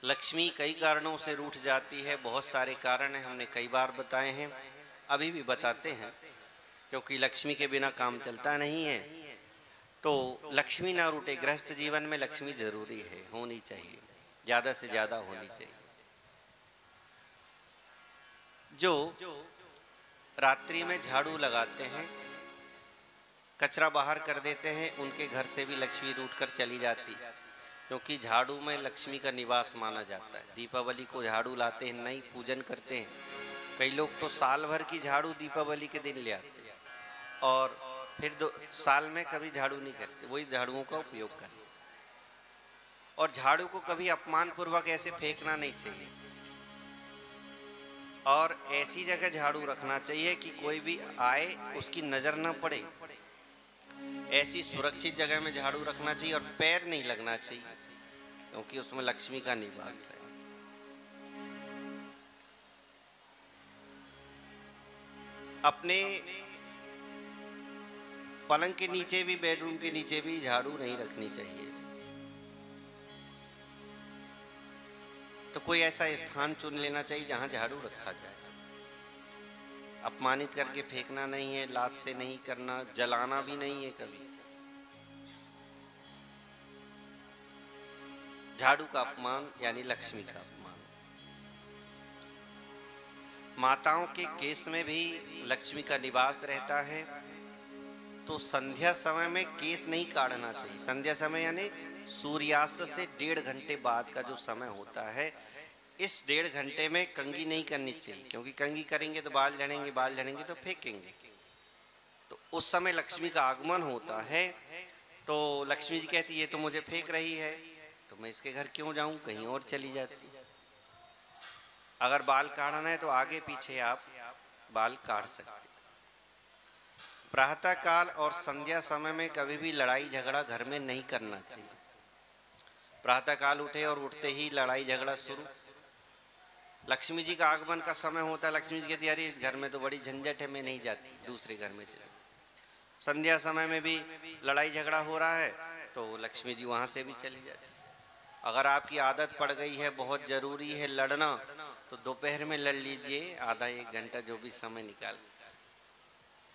लक्ष्मी कई कारणों से रूठ जाती है, बहुत सारे कारण हैं, हमने कई बार बताए हैं, अभी भी बताते हैं, क्योंकि लक्ष्मी के बिना काम चलता नहीं है। तो लक्ष्मी ना रूठे, गृहस्थ जीवन में लक्ष्मी जरूरी है, होनी चाहिए, ज़्यादा से ज़्यादा होनी चाहिए। जो रात्रि में झाड़ू लगाते हैं, कचरा बाहर कर देते हैं, उनके घर से भी लक्ष्मी रूठकर चली जाती है, क्योंकि झाड़ू में लक्ष्मी का निवास माना जाता है। दीपावली को झाड़ू लाते हैं, नई पूजन करते हैं। कई लोग तो साल भर की झाड़ू दीपावली के दिन ले आते हैं और फिर साल में कभी झाड़ू नहीं करते, वही झाड़ुओं का उपयोग करते। और झाड़ू को कभी अपमान पूर्वक ऐसे फेंकना नहीं चाहिए, और ऐसी जगह झाड़ू रखना चाहिए कि कोई भी आए उसकी नजर न पड़े। ऐसी सुरक्षित जगह में झाड़ू रखना चाहिए और पैर नहीं लगना चाहिए, क्योंकि उसमें लक्ष्मी का निवास है। अपने पलंग के नीचे भी, बेडरूम के नीचे भी झाड़ू नहीं रखनी चाहिए। तो कोई ऐसा स्थान चुन लेना चाहिए जहां झाड़ू रखा जाए। अपमानित करके फेंकना नहीं है, लात से नहीं करना, जलाना भी नहीं है कभी। झाड़ू का अपमान यानी लक्ष्मी का अपमान। माताओं के केस में भी लक्ष्मी का निवास रहता है, तो संध्या समय में केस नहीं काटना चाहिए। संध्या समय यानी सूर्यास्त से 1.5 घंटे बाद का जो समय होता है, इस 1.5 घंटे में कंघी नहीं करनी चाहिए, क्योंकि कंघी करेंगे तो बाल झड़ेंगे, बाल झड़ेंगे तो फेंकेंगे। तो उस समय लक्ष्मी का आगमन होता है, तो लक्ष्मी जी कहती है तो मुझे फेंक रही है, तो मैं इसके घर क्यों जाऊं, कहीं और चली जाती। अगर बाल काटना है तो आगे पीछे आप बाल काट सकते। प्रातः काल और संध्या समय में कभी भी लड़ाई झगड़ा घर में नहीं करना चाहिए। प्रातः काल उठे और उठते ही लड़ाई झगड़ा शुरू। लक्ष्मी जी का आगमन का समय होता है, लक्ष्मी जी कहती है अरे इस घर में तो बड़ी झंझट है, मैं नहीं जाती, दूसरे घर में चली। संध्या समय में भी लड़ाई झगड़ा हो रहा है तो लक्ष्मी जी वहां से भी चली जाती। अगर आपकी आदत पड़ गई है, बहुत जरूरी है लड़ना, तो दोपहर में लड़ लीजिए, आधा 1 घंटा जो भी समय निकाल,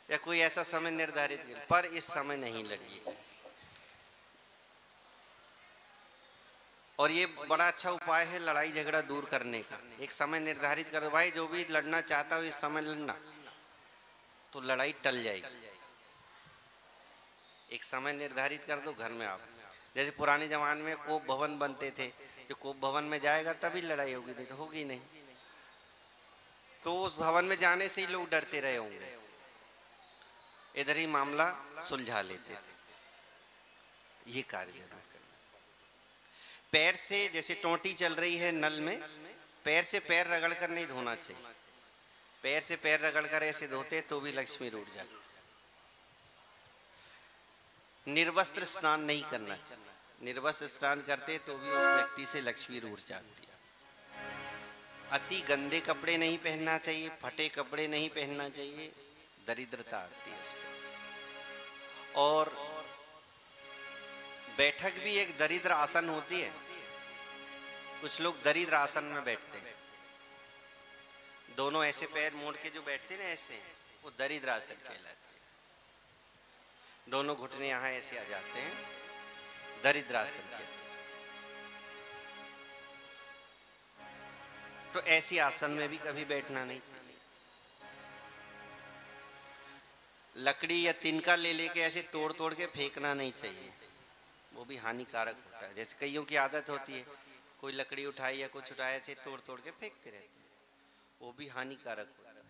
या कोई ऐसा समय निर्धारित कर, पर इस समय नहीं लड़िए। और ये बड़ा अच्छा उपाय है लड़ाई झगड़ा दूर करने का। एक समय निर्धारित कर दो, भाई जो भी लड़ना चाहता हो इस समय लड़ना, तो लड़ाई टल जाएगी। एक समय निर्धारित कर दो घर में। आप जैसे पुराने जमाने में कोप भवन बनते थे, जो कोप भवन में जाएगा तभी लड़ाई होगी, नहीं तो होगी नहीं। तो उस भवन में जाने से ही लोग डरते रहे होंगे, इधर ही मामला सुलझा लेते थे। ये कार्य जरूर करना। पैर से, जैसे टोंटी चल रही है नल में, पैर से पैर रगड़ कर नहीं धोना चाहिए। पैर से पैर रगड़ कर ऐसे धोते तो भी लक्ष्मी रूठ जाती। निर्वस्त्र स्नान नहीं करना चाहिए। निर्वस्त्र स्नान करते तो भी उस व्यक्ति से लक्ष्मी रूठ जाती है। अति गंदे कपड़े नहीं पहनना चाहिए, फटे कपड़े नहीं पहनना चाहिए, दरिद्रता आती है उससे। और बैठक भी एक दरिद्र आसन होती है। कुछ लोग दरिद्र आसन में बैठते हैं, दोनों ऐसे पैर मोड़ के जो बैठते हैं ना ऐसे, वो दरिद्र आसन कहलाते हैं। दोनों घुटने यहाँ ऐसे आ जाते हैं, दरिद्र आसन कहते हैं। तो ऐसी आसन में भी कभी बैठना नहीं चाहिए। लकड़ी या तिनका ले लेके ऐसे तोड़ तोड़ के फेंकना नहीं चाहिए, वो भी हानिकारक होता है। जैसे कईयों की आदत होती है, कोई लकड़ी उठाई या कुछ उठाया ऐसे तोड़ तोड़ के फेंकते रहते हैं, वो भी हानिकारक होता है।